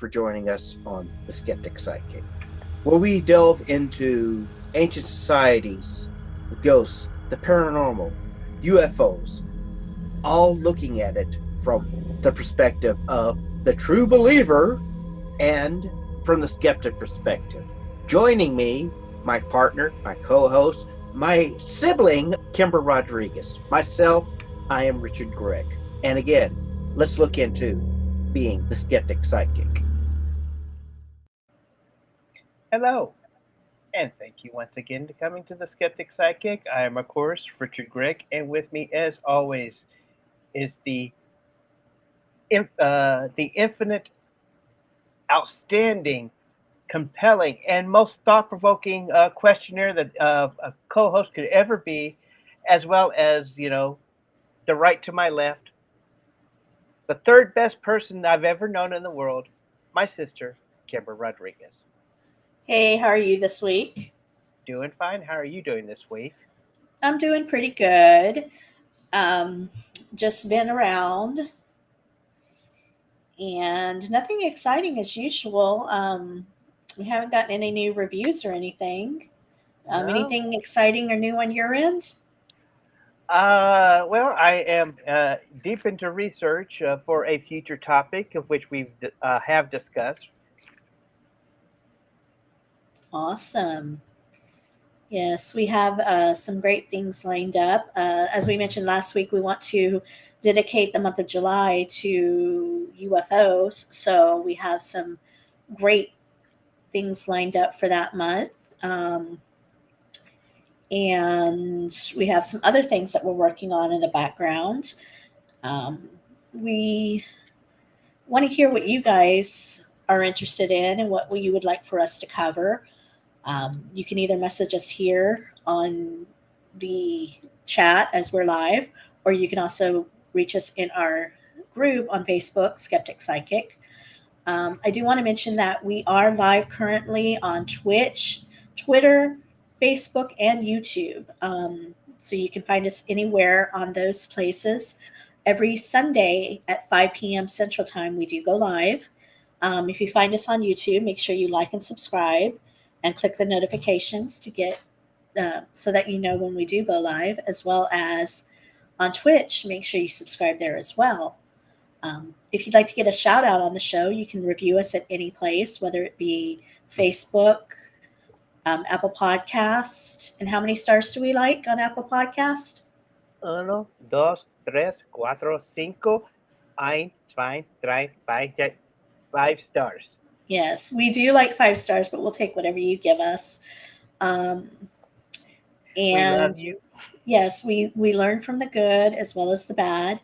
for joining us on The Skeptic Psychic, where we delve into ancient societies, the ghosts, the paranormal, UFOs, all looking at it from the perspective of the true believer and from the skeptic perspective. Joining me, my partner, my co-host, my sibling, Kimber Rodriguez. Myself, I am Richard Gregg. And again, let's look into being the skeptic psychic. Hello, and thank you once again for coming to the Skeptic Psychic. I am, of course, Richard Gregg, and with me, as always, is the infinite, outstanding, compelling, and most thought-provoking questionnaire that a co-host could ever be, as well as the right to my left, the third best person I've ever known in the world, my sister, Kimber Rodriguez. Hey, how are you this week? Doing fine. How are you doing this week? I'm doing pretty good. Just been around and nothing exciting as usual. We haven't gotten any new reviews or anything. No? Anything exciting or new on your end? Well, I am deep into research for a future topic of which we have discussed. Awesome. Yes, we have some great things lined up. As we mentioned last week, we want to dedicate the month of July to UFOs. So we have some great things lined up for that month. And we have some other things that we're working on in the background. We want to hear what you guys are interested in and what you would like for us to cover. You can either message us here on the chat as we're live, or you can also reach us in our group on Facebook, Skeptic Psychic. I do want to mention that we are live currently on Twitch, Twitter, Facebook, and YouTube. So you can find us anywhere on those places. Every Sunday at 5 p.m. Central Time, we do go live. If you find us on YouTube, make sure you like and subscribe and click the notifications to get so that you know when we do go live, as well as on Twitch. Make sure you subscribe there as well. If you'd like to get a shout out on the show, you can review us at any place, whether it be Facebook, Apple Podcast. And how many stars do we like on Apple Podcast? 1, 2, 3, 4, 5, 1, 2, 3, 4, 5 stars. Yes, we do like 5 stars, but we'll take whatever you give us. And we love you. Yes, we learn from the good as well as the bad.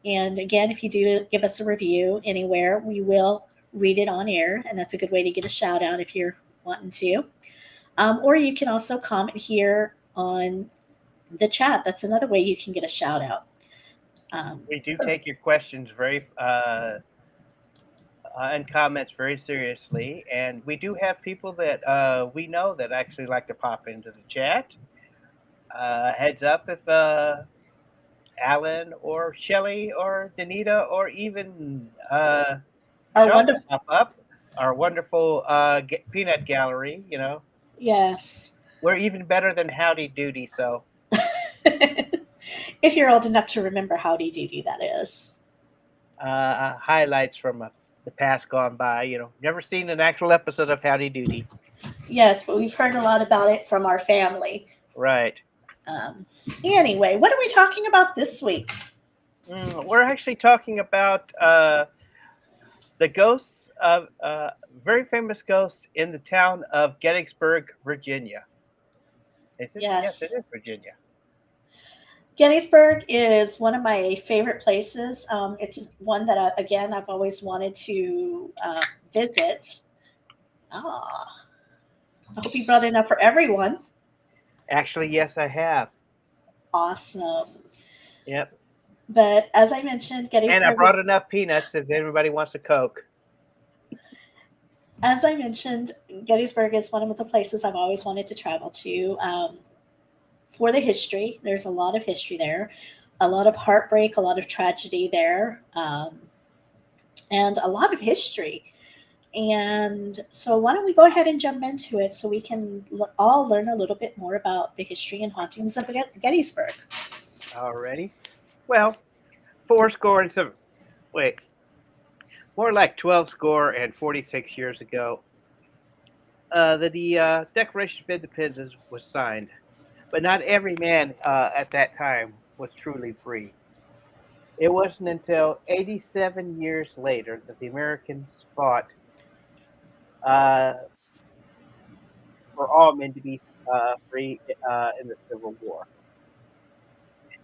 And again, if you do give us a review anywhere, we will read it on air. And that's a good way to get a shout out if you're wanting to. Or you can also comment here on the chat. That's another way you can get a shout out. We do take your questions very and comments very seriously, and we do have people that we know that actually like to pop into the chat. Heads up if Alan or Shelly or Danita or even Our Sean wonderful, pop up, our wonderful peanut gallery. yes. We're even better than Howdy Doody. So If you're old enough to remember Howdy Doody, that is. highlights from the past gone by. Never seen an actual episode of Howdy Doody. Yes, but we've heard a lot about it from our family. Right. Anyway, what are we talking about this week? We're actually talking about the ghosts of very famous ghosts in the town of Gettysburg, Virginia. Is it? Yes. Yes, it is Virginia. Gettysburg is one of my favorite places. It's one that, I've always wanted to visit. I hope you brought enough for everyone. Actually, yes, I have. Awesome. Yep. But as I mentioned, Gettysburg. And I brought enough peanuts if anybody wants a Coke. As I mentioned, Gettysburg is one of the places I've always wanted to travel to for the history. There's a lot of history there, a lot of heartbreak, a lot of tragedy there, and a lot of history. And so, why don't we go ahead and jump into it so we can all learn a little bit more about the history and hauntings of Gettysburg? Already? Well, four score and some. Wait, more like 12 score and 46 years ago, the Declaration of Independence was signed. But not every man at that time was truly free. It wasn't until 87 years later that the Americans fought uh, for all men to be free in the Civil War.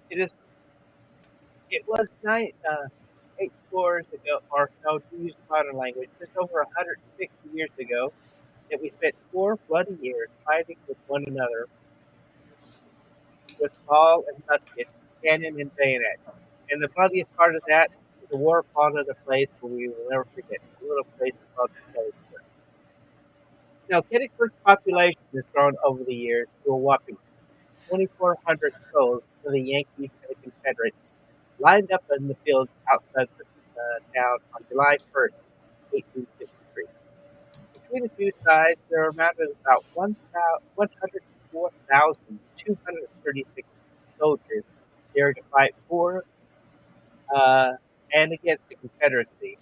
It is. It was 8 scores ago, or no, to use modern language, just over 160 years ago, that we spent 4 bloody years fighting with one another with ball and musket, cannon and bayonet. And the bloodiest part of that is the war fought at a place where we will never forget, a little place called Gettysburg. Now, Gettysburg's population has grown over the years to a whopping 2,400 souls for the Yankees and the Confederates lined up in the fields outside the town on July 1st, 1863. Between the two sides, there are mounted about 104,236 soldiers there to fight for and against the Confederacy,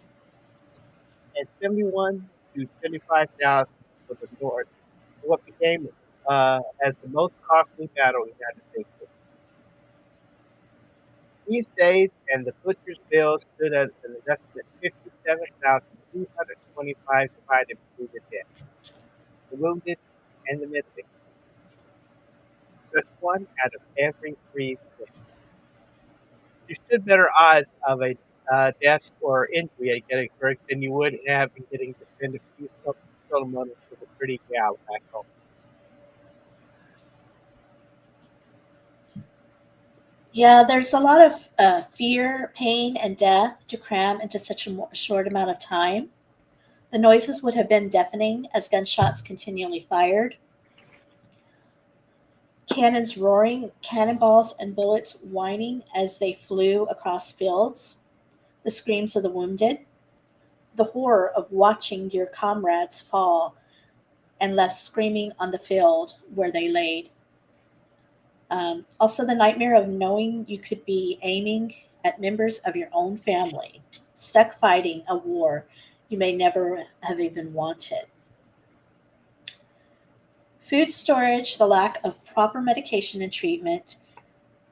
and 71 to 75,000 for the North, what became as the most costly battle the United States faced. These days, and the butcher's bill stood at an investment 57,225 divided between the dead, the wounded, and the missing. Just one out of every three lived. You stood better odds of a death or injury at Gettysburg than you would have in getting to spend a few solo moments with a pretty gal back home. Yeah, there's a lot of fear, pain, and death to cram into such a short amount of time. The noises would have been deafening as gunshots continually fired, cannons roaring, cannonballs and bullets whining as they flew across fields, the screams of the wounded, the horror of watching your comrades fall and left screaming on the field where they laid. Also, the nightmare of knowing you could be aiming at members of your own family, stuck fighting a war you may never have even wanted. Food storage, the lack of proper medication and treatment,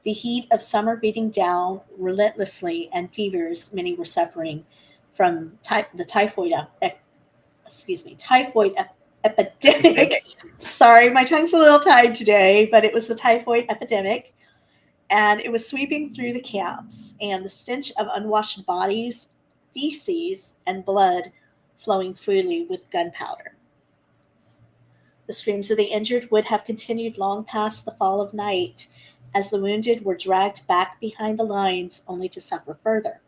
the heat of summer beating down relentlessly, and fevers many were suffering from the typhoid epidemic. Sorry, my tongue's a little tied today, but it was the typhoid epidemic, and it was sweeping through the camps, and the stench of unwashed bodies, feces, and blood flowing freely with gunpowder. The screams of the injured would have continued long past the fall of night, as the wounded were dragged back behind the lines only to suffer further.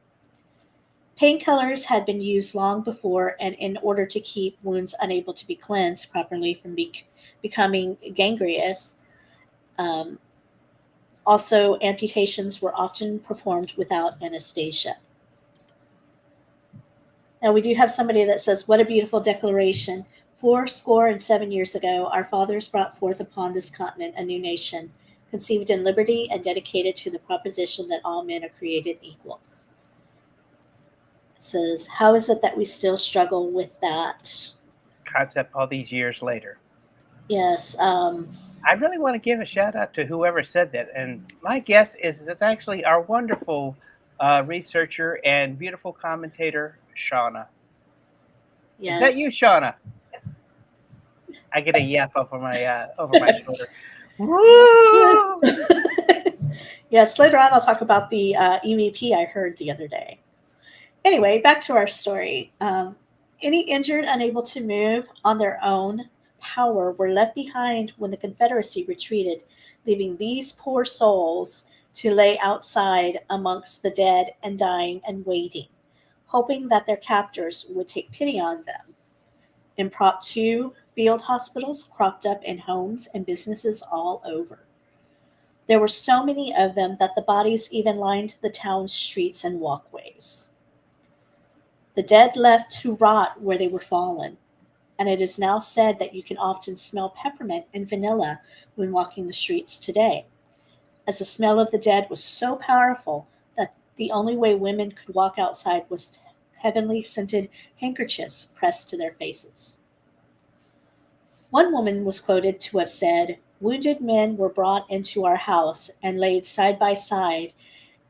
Painkillers had been used long before, and in order to keep wounds unable to be cleansed properly from becoming gangrenous. Um, Also, amputations were often performed without anesthesia. Now, we do have somebody that says, "What a beautiful declaration. 4 score and 7 years ago, our fathers brought forth upon this continent a new nation, conceived in liberty and dedicated to the proposition that all men are created equal." It says, how is it that we still struggle with that? Concept all these years later. Yes. I really want to give a shout out to whoever said that. And my guess is it's actually our wonderful researcher and beautiful commentator, Shauna. Yes. Is that you, Shauna? I get a yap over my shoulder. Woo! Yes, later on I'll talk about the EVP I heard the other day. Anyway, back to our story. Any injured unable to move on their own power were left behind when the Confederacy retreated, leaving these poor souls to lay outside amongst the dead and dying and waiting, hoping that their captors would take pity on them. Impromptu field hospitals cropped up in homes and businesses all over. There were so many of them that the bodies even lined the town's streets and walkways. the dead left to rot where they were fallen, and it is now said that you can often smell peppermint and vanilla when walking the streets today, as the smell of the dead was so powerful that the only way women could walk outside was heavenly scented handkerchiefs pressed to their faces. One woman was quoted to have said, "Wounded men were brought into our house and laid side by side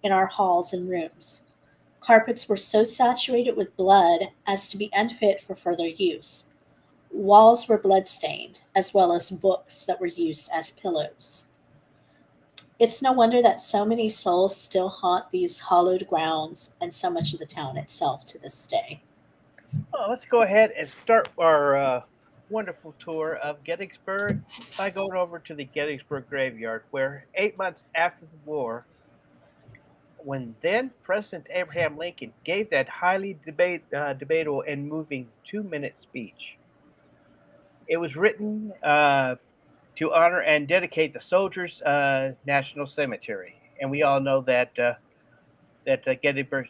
in our halls and rooms. Carpets were so saturated with blood as to be unfit for further use. Walls were blood-stained, as well as books that were used as pillows." It's no wonder that so many souls still haunt these hallowed grounds and so much of the town itself to this day. Well, let's go ahead and start our wonderful tour of Gettysburg by going over to the Gettysburg graveyard, where 8 months after the war, when then President Abraham Lincoln gave that highly debatable and moving 2 minute speech. It was written to honor and dedicate the Soldiers' National Cemetery, and we all know that Gettysburg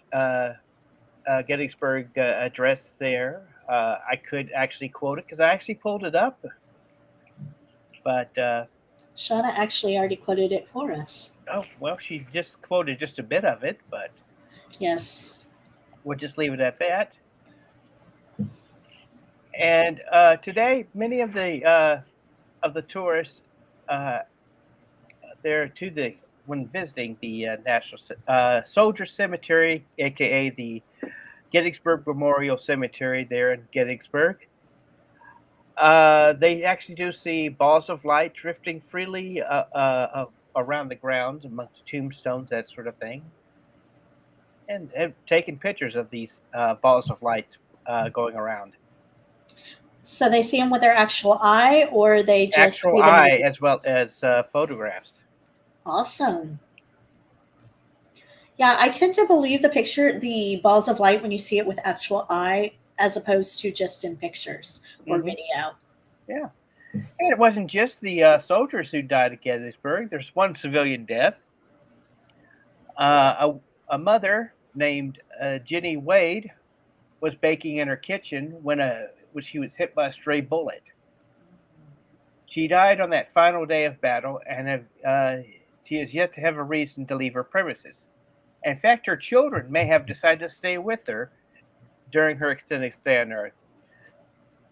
address there. I could actually quote it because I actually pulled it up, but Shauna actually already quoted it for us. oh well, she just quoted just a bit of it, but Yes. we'll just leave it at that. And today, many of the tourists uh, there to the when visiting the National Soldier Cemetery, aka the Gettysburg Memorial Cemetery there in Gettysburg. They actually do see balls of light drifting freely around the grounds amongst tombstones, that sort of thing, and have taken pictures of these balls of light going around. So they see them with their actual eye, or they just Actual see them in eye the as well movies? as photographs. Awesome. Yeah, I tend to believe the balls of light when you see it with actual eye, as opposed to just in pictures or Hmm. video. Yeah, and it wasn't just the soldiers who died at Gettysburg. There's one civilian death. A mother named Jenny Wade was baking in her kitchen when she was hit by a stray bullet. She died on that final day of battle, and she has yet to have a reason to leave her premises. In fact, her children may have decided to stay with her during her extended stay on Earth.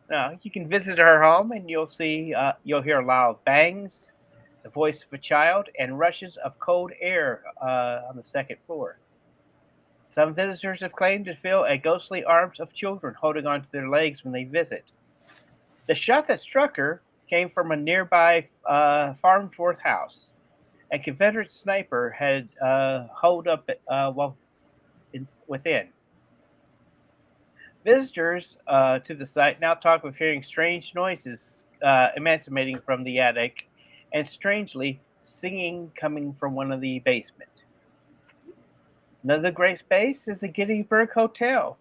Now, you can visit her home, and you'll hear loud bangs, the voice of a child, and rushes of cold air on the second floor. Some visitors have claimed to feel a ghostly arms of children holding onto their legs when they visit. The shot that struck her came from a nearby Farnsworth house. A Confederate sniper had holed up within. Visitors to the site now talk of hearing strange noises emanating from the attic, and strangely singing coming from one of the basement. Another great space is the Gettysburg Hotel,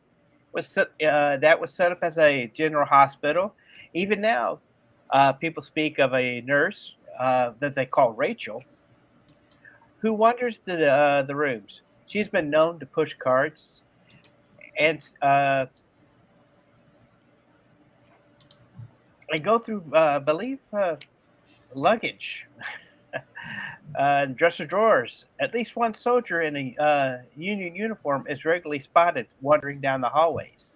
that was set up as a general hospital. Even now, people speak of a nurse that they call Rachel, who wanders the rooms. She's been known to push carts and go through, believe, luggage, dresser drawers. At least one soldier in a Union uniform is regularly spotted wandering down the hallways.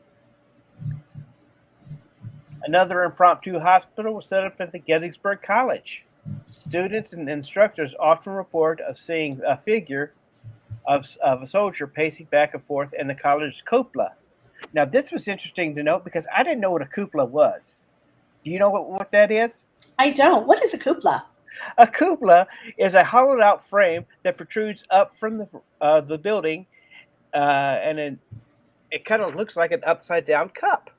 Another impromptu hospital was set up at the Gettysburg College. Students and instructors often report of seeing a figure of a soldier pacing back and forth in the college's cupola. Now, this was interesting to note because I didn't know what a cupola was. Do you know what that is? I don't. What is a cupola? A cupola is a hollowed out frame that protrudes up from the building, and it kind of looks like an upside down cup.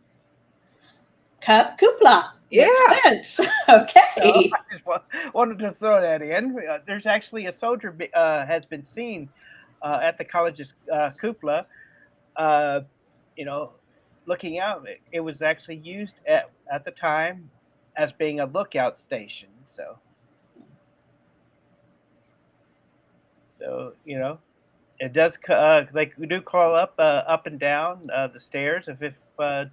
Cupola. Makes Yeah. sense. So Okay. I just wanted to throw that in. There's actually a soldier has been seen at the college's cupola. Uh, you know, looking out. It was actually used at the time as being a lookout station. So It does. They do crawl up and down the stairs if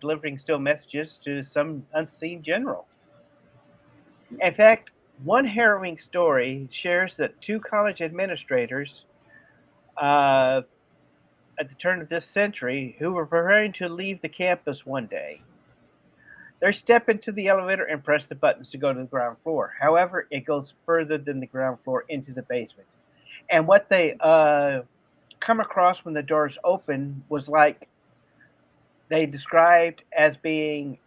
delivering still messages to some unseen general. In fact, one harrowing story shares that two college administrators uh, at the turn of this century who were preparing to leave the campus one day. They step into the elevator and press the buttons to go to the ground floor. However, it goes further than the ground floor into the basement. And what they come across when the doors open was like they described as being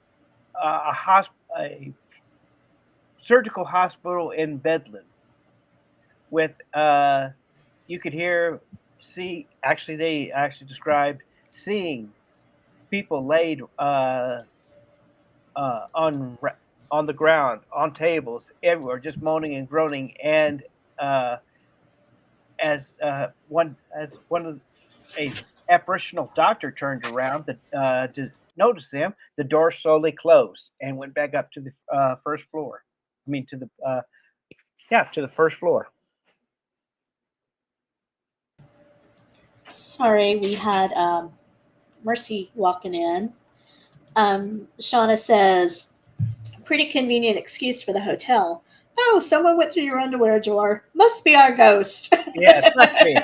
a surgical hospital in Bedlam with you could hear see actually they actually described seeing people laid on on the ground on tables everywhere just moaning and groaning and uh, as one of a apparitional doctor turned around to notice them, the door slowly closed and went back up to the first floor. I mean, to the yeah, to the first floor. Sorry, we had Mercy walking in. Shauna says, pretty convenient excuse for the hotel. Oh, someone went through your underwear drawer. Must be our ghost. Yes, must be.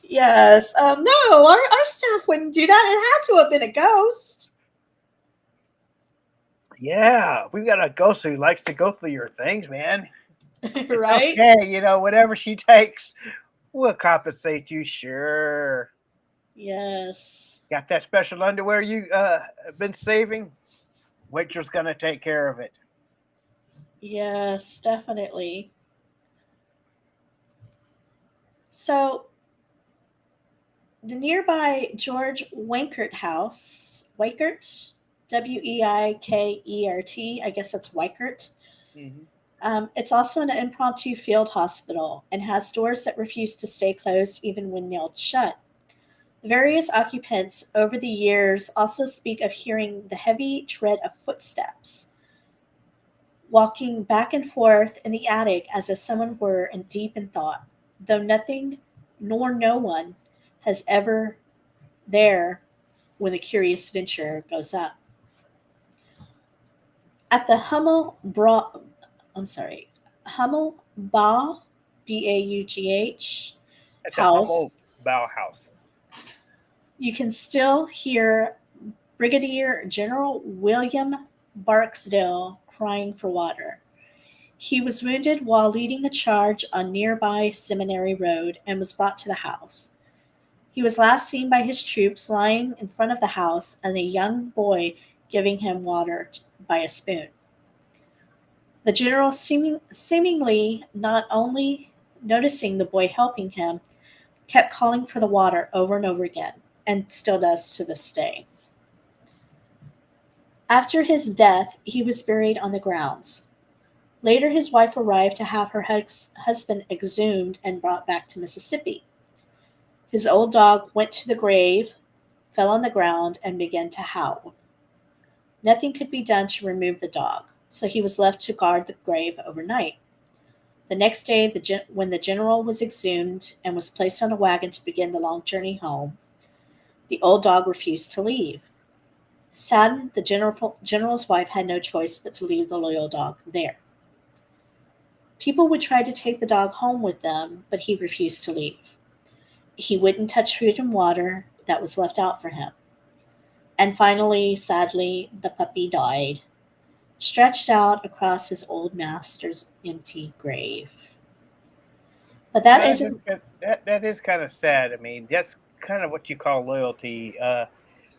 Yes. No, our staff wouldn't do that. It had to have been a ghost. Yeah, we've got a ghost who likes to go through your things, man. Right? Okay, whatever she takes, we'll compensate you. Sure. Yes. Got that special underwear you been saving? Waitress gonna take care of it. Yes, definitely. So the nearby George Weinkert house, Weickert, Weikert, I guess that's Weickert. Hmm. It's also an impromptu field hospital and has doors that refuse to stay closed even when nailed shut. The various occupants over the years also speak of hearing the heavy tread of footsteps, walking back and forth in the attic as if someone were in deep in thought, though nothing nor no one has ever there when the curious venture goes up. At the I'm sorry, Hummel Baugh At the Hummel house, Bauhaus. you can still hear Brigadier General William Barksdale crying for water. He was wounded while leading a charge on nearby Seminary Road and was brought to the house. He was last seen by his troops lying in front of the house and a young boy giving him water by a spoon. The general, seemingly not only noticing the boy helping him, kept calling for the water over and over again, and still does to this day. After his death, he was buried on the grounds. Later, his wife arrived to have her husband exhumed and brought back to Mississippi. His old dog went to the grave, fell on the ground, and began to howl. Nothing could be done to remove the dog, so he was left to guard the grave overnight. The next day, when the general was exhumed and was placed on a wagon to begin the long journey home, the old dog refused to leave. Saddened, the general's wife had no choice but to leave the loyal dog there. People would try to take the dog home with them, but he refused to leave. He wouldn't touch food and water that was left out for him. And finally, sadly, the puppy died, stretched out across his old master's empty grave. But that isn't. That is kind of sad. I mean, that's kind of what you call loyalty.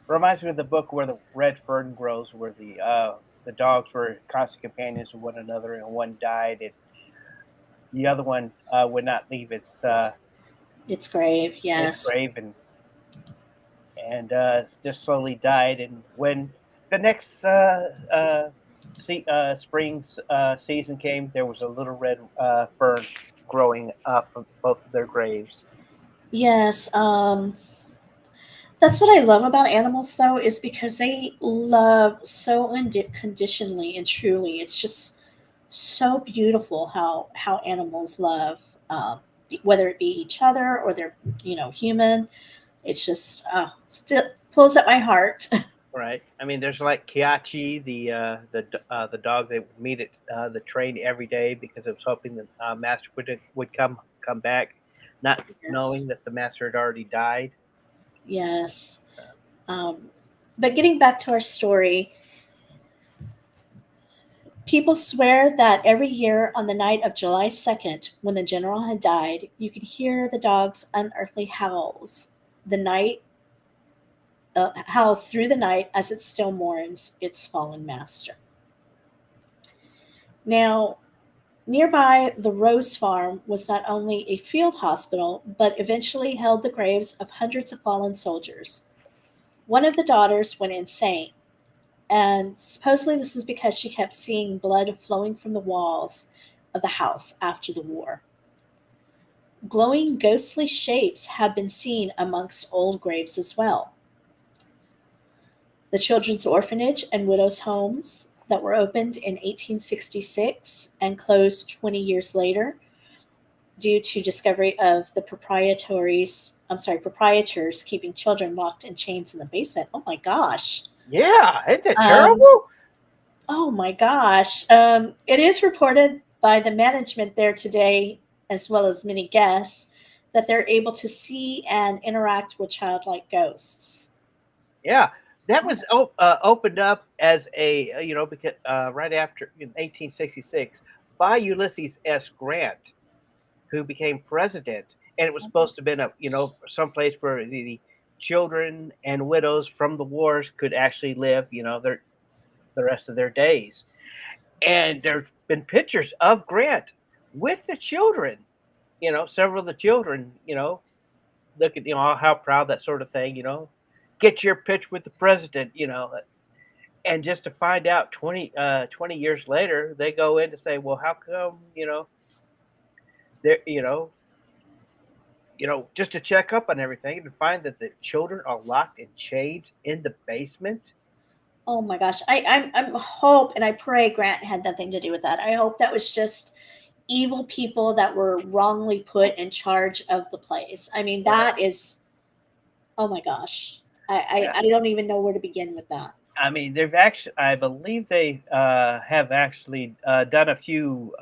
Reminds me of the book where the red fern grows, where the dogs were constant companions of one another, and one died, and the other one would not leave Its grave, its yes. grave, and just slowly died. And when the next spring season came, there was a little red fern growing up from both of their graves. Yes. That's what I love about animals, though, is because they love so unconditionally and truly. It's just so beautiful how animals love. whether it be each other or they're, human. It's just still pulls at my heart. Right. I mean, there's like Kiachi, the dog that would meet at the train every day because it was hoping the master would come back, not Yes. knowing that the master had already died. Yes. Um, but getting back to our story, people swear that every year on the night of July 2nd, when the general had died, you could hear the dog's unearthly howls. The night howls through the night as it still mourns its fallen master. Now, nearby, the Rose Farm was not only a field hospital, but eventually held the graves of hundreds of fallen soldiers. One of the daughters went insane, and supposedly this was because she kept seeing blood flowing from the walls of the house after the war. Glowing ghostly shapes have been seen amongst old graves as well. The children's orphanage and widows' homes that were opened in 1866 and closed 20 years later due to discovery of the proprietors keeping children locked in chains in the basement. Oh my gosh. Yeah, isn't that Um, terrible? oh my gosh. It is reported by the management there today, as well as many guests, that they're able to see and interact with childlike ghosts. Yeah, that was opened up as a because right after in 1866 by Ulysses S. Grant, who became president, and it was supposed to have been a someplace where the children and widows from the wars could actually live the rest of their days. And there's been pictures of Grant with the children, several of the children, look at how proud, that sort of thing, get your pitch with the president, and just to find out 20 years later, they go in to say, well, how come, they're, just to check up on everything and find that the children are locked in chains in the basement. Oh my gosh. I'm hope and I pray Grant had nothing to do with that. I hope that was just evil people that were wrongly put in charge of the place. I mean, Well, that is, oh my gosh. I, yeah. I, I don't even know where to begin with that. I mean, I believe they have actually done a few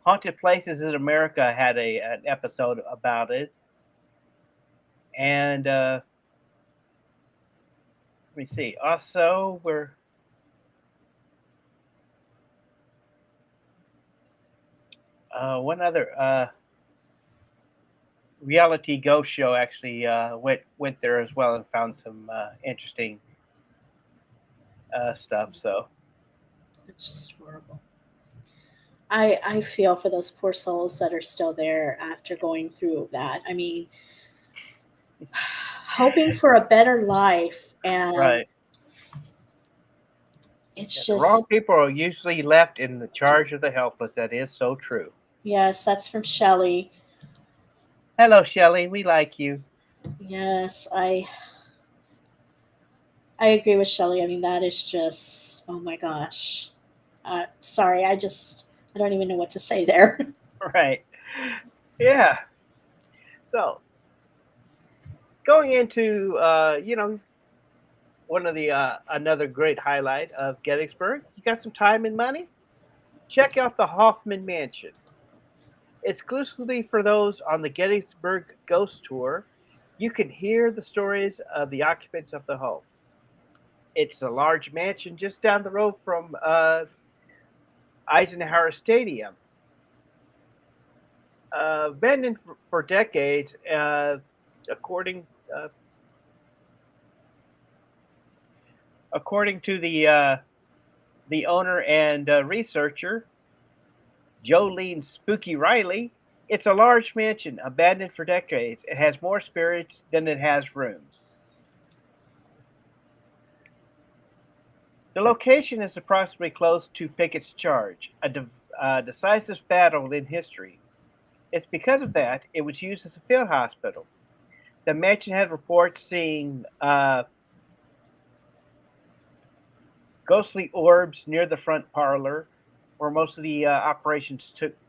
haunted places in America had an episode about it, and let me see. Also, we're one other reality ghost show actually went there as well and found some interesting stuff. So It's just horrible. I feel for those poor souls that are still there after going through that. I mean, hoping for a better life, and right, yeah, it's the wrong just, people are usually left in the charge of the helpless. That is so true. yes, that's from Shelley. Hello, Shelley. We like you. Yes, I agree with Shelley. I mean, that is just, oh my gosh. Sorry, I don't even know what to say there. Right. Yeah. So going into one of the another great highlight of Gettysburg. You got some time and money? Check out the Hoffman Mansion. Exclusively for those on the Gettysburg Ghost Tour, you can hear the stories of the occupants of the home. It's a large mansion just down the road from Eisenhower Stadium. Abandoned for decades, according uh, according to the owner and researcher, Jolene Spooky Riley, it's a large mansion abandoned for decades. It has more spirits than it has rooms. The location is approximately close to Pickett's Charge, a decisive battle in history. It's because of that it was used as a field hospital. The mansion had reports seeing ghostly orbs near the front parlor, where most of the operations took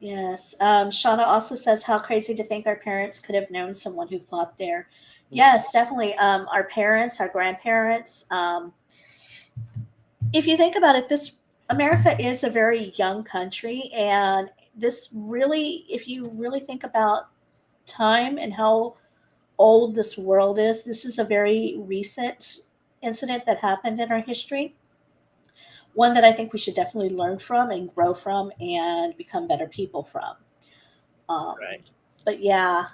Yes. Shauna also says, how crazy to think our parents could have known someone who fought there. Mhm. Yes, definitely. Our parents, our grandparents. If you think about it, this America is a very young country, and this really, if you really think about time and how old this world is, this is a very recent incident that happened in our history. One that I think we should definitely learn from and grow from and become better people from. Um, Right. but yeah,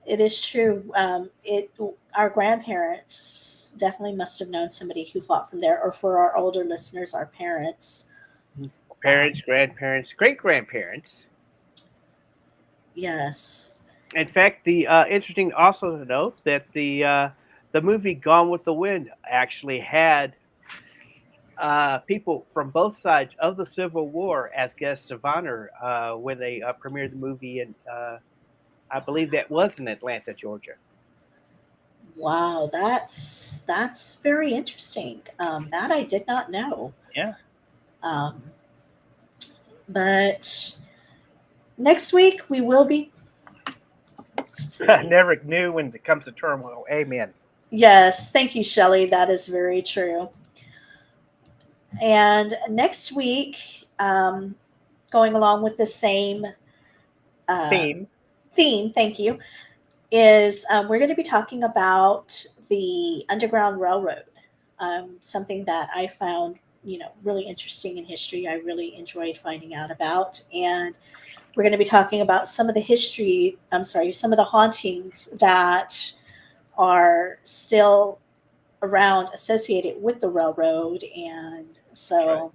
it is true. It Our grandparents definitely must have known somebody who fought from there, or for our older listeners, our parents. Um, Parents, grandparents, great grandparents. yes, In fact, the interesting also to note that the movie Gone with the Wind actually had people from both sides of the Civil War as guests of honor when they premiered the movie, and I believe that was in Atlanta, Georgia. wow, that's very interesting. That I did not know. Yeah, Um, but next week we will be. Let's I see. never knew when it comes to turmoil. Amen. Yes, thank you, Shelley. That is very true. And next week, going along with the same uh, Theme. theme, thank you, is we're going to be talking about the Underground Railroad, something that I found, really interesting in history. I really enjoyed finding out about, and we're going to be talking about some of the history. I'm sorry, some of the hauntings that are still around associated with the railroad, and Right. so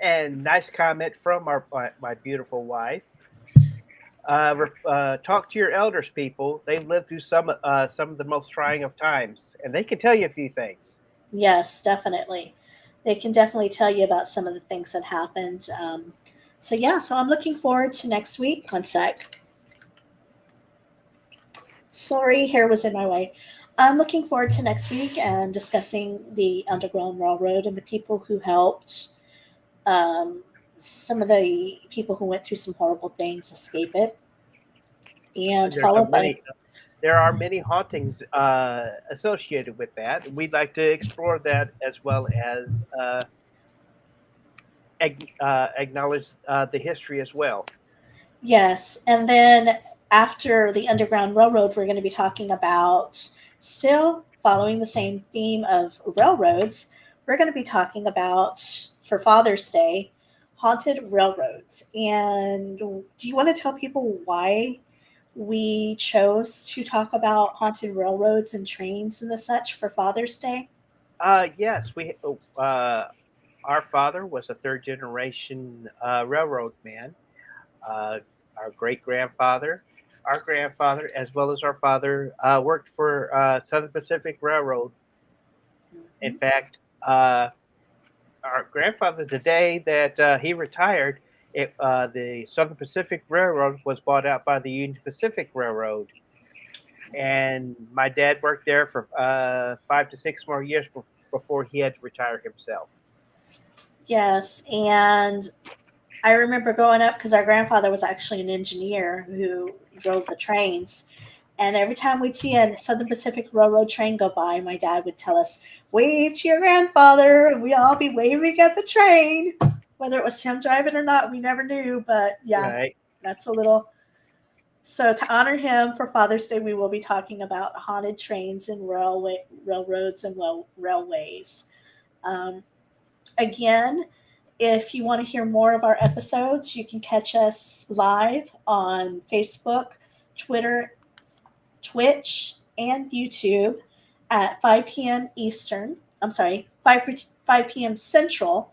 And nice comment from my beautiful wife. Talk to your elders, people. They've lived through some of the most trying of times, and they can tell you a few things. yes, definitely. They can definitely tell you about some of the things that happened. So, yeah, so I'm looking forward to next week. One sec. Sorry, hair was in my way. I'm looking forward to next week and discussing the Underground Railroad and the people who helped, um, some of the people who went through some horrible things escape it, and There's a followed by, many there are many hauntings associated with that. We'd like to explore that as well as acknowledge the history as well. yes. And then after the Underground Railroad, we're going to be talking about, still following the same theme of railroads, we're going to be talking about, for Father's Day, haunted railroads. And do you want to tell people why we chose to talk about haunted railroads and trains and the such for Father's Day? Yes, we our father was a third generation railroad man. Our great grandfather, our grandfather, as well as our father, worked for Southern Pacific Railroad. In Mhm. fact, our grandfather, the day that he retired, the Southern Pacific Railroad was bought out by the Union Pacific Railroad, and my dad worked there for 5 to 6 more years before he had to retire himself. Yes, and I remember growing up because our grandfather was actually an engineer who drove the trains. And every time we'd see a Southern Pacific Railroad train go by, my dad would tell us, wave to your grandfather. And we'd all be waving at the train. Whether it was him driving or not, we never knew. But yeah, Right. that's a little. So to honor him for Father's Day, we will be talking about haunted trains and railroads and railways. Um, Again, if you want to hear more of our episodes, you can catch us live on Facebook, Twitter, Twitch, and YouTube at 5 p.m. Eastern. I'm sorry, 5 p.m. Central.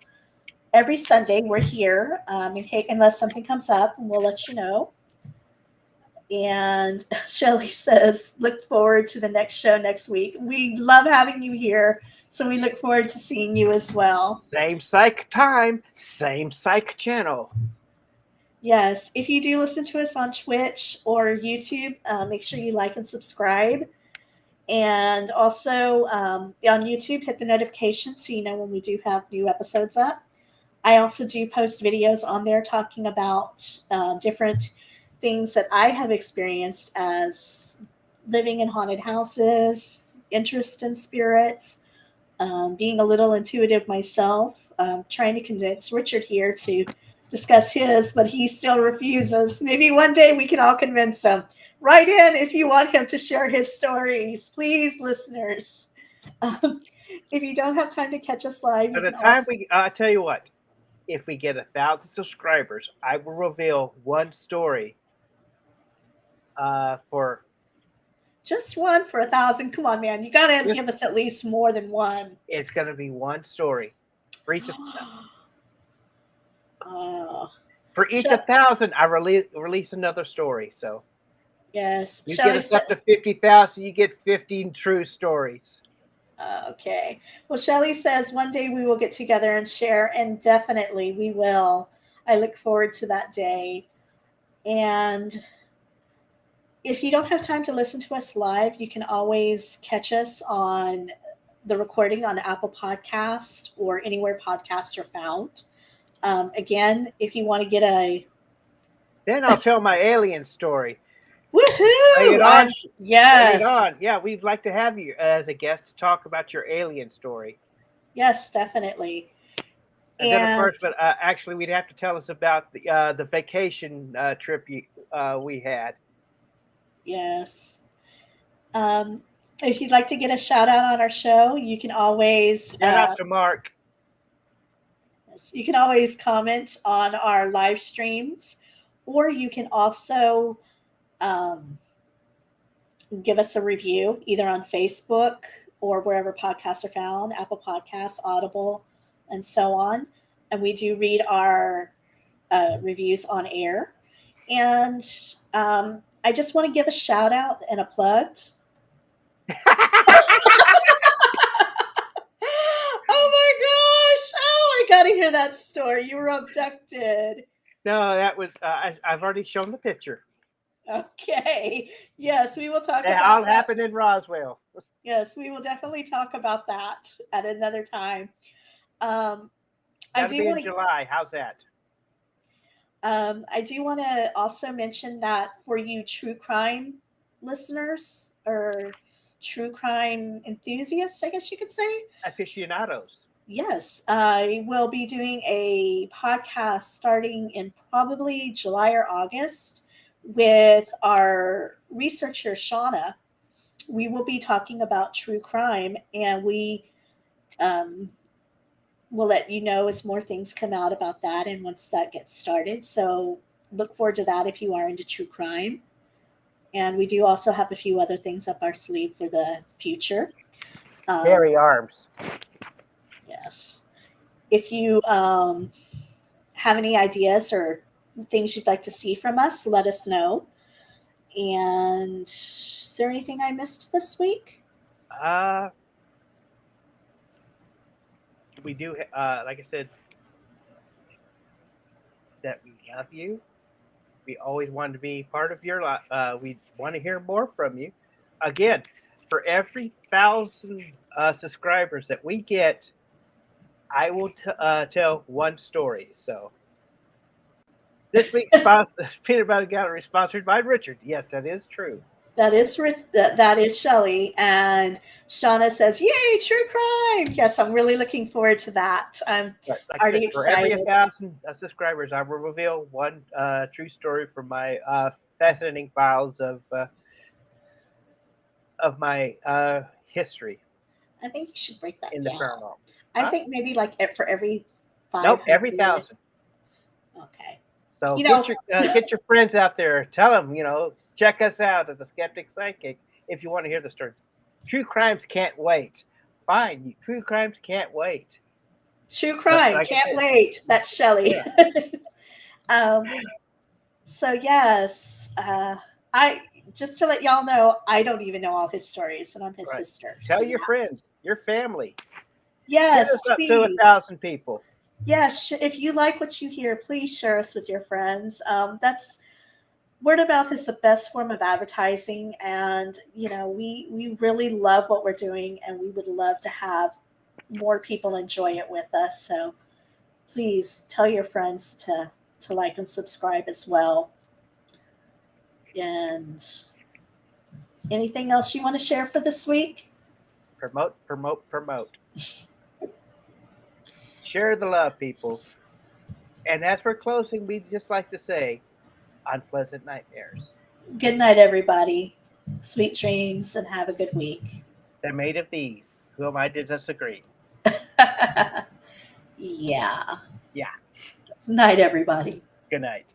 Every Sunday, we're here, unless something comes up, and we'll let you know. And Shelly says, look forward to the next show next week. We love having you here, so we look forward to seeing you as well. Same psych time, same psych channel. Yes, if you do listen to us on Twitch or YouTube, make sure you like and subscribe. And also on YouTube, hit the notification so you know when we do have new episodes up. I also do post videos on there talking about different things that I have experienced as living in haunted houses, interest in spirits, being a little intuitive myself, trying to convince Richard here to discuss his, but he still refuses. Maybe one day we can all convince him. Write in if you want him to share his stories, please, listeners. Um, if you don't have time to catch us live, By you the can time also I tell you what, if we get 1,000 subscribers, I will reveal one story for just one for 1,000. Come on, man, you got to just. give us at least more than one. It's going to be one story for each. Oh, For each Shel- 1,000, I release another story. So yes. you get Shelley us up said, to 50,000, you get 15 true stories. okay. Well, Shelley says one day we will get together and share, and definitely we will. I look forward to that day. And if you don't have time to listen to us live, you can always catch us on the recording on Apple Podcast or anywhere podcasts are found. Again, if you want to get a Then I'll tell my alien story. Bring woohoo, it on. Bring it yes, on. Yeah, we'd like to have you as a guest to talk about your alien story. yes, definitely. And then, of And course, but actually, we'd have to tell us about the vacation trip we had. yes, um, if you'd like to get a shout out on our show, you can always Shout out to Mark. you can always comment on our live streams, or you can also um, give us a review either on Facebook or wherever podcasts are found, Apple Podcasts, Audible, and so on. And we do read our reviews on air. And I just want to give a shout out and a plug. Oh my gosh! Oh, I got to hear that story. You were abducted. No, that was I've already shown the picture. Okay. Yes, we will talk It about all that. happened in Roswell. Yes, we will definitely talk about that at another time. Um, I That'll do be in want to. July. How's that? I do want to also mention that for you true crime listeners or true crime enthusiasts, I guess you could say, Aficionados. yes, I will be doing a podcast starting in probably July or August with our researcher, Shauna. We will be talking about true crime, and we um, will let you know as more things come out about that and once that gets started. So look forward to that if you are into true crime. And we do also have a few other things up our sleeve for the future. Hairy arms. Yes. If you have any ideas or things you'd like to see from us, let us know. And is there anything I missed this week? We do, like I said, that we love you. We always want to be part of your life. We want to hear more from you. Again, for every 1,000 subscribers that we get, I will tell one story. So this week's Peanut Butter Gallery sponsored by Richard. Yes, that is true. That is that is Shelley, and Shauna says, "Yay, true crime!" Yes, I'm really looking forward to that. I'm But like I already said, for every excited. 1,000 subscribers, I will reveal one true story from my fascinating files of my history I think you should break that in the down. paranormal. I Huh? think maybe like for every Nope, 500. every 1,000. Okay. So You know, get your friends out there. Tell them, check us out at the Skeptic Psychic if you want to hear the story. True crimes can't wait. Fine, true crimes can't wait. true But crime. like I Can't said, wait. That's Shelley. yeah, um, so yes, I just to let y'all know, I don't even know all his stories, and I'm his right. sister. Tell So your yeah. friends, your family. Get Yes, us up to please. 1,000 people. Yes, if you like what you hear, please share us with your friends. That's word of mouth is the best form of advertising, and we really love what we're doing, and we would love to have more people enjoy it with us. So please tell your friends to like and subscribe as well. And anything else you want to share for this week? Promote, promote, promote. Share the love, people. And as we're closing, we'd just like to say, unpleasant nightmares. Good night, everybody. Sweet dreams and have a good week. They're made of these. Who am I to disagree? Yeah. Yeah. Night, everybody. Good night.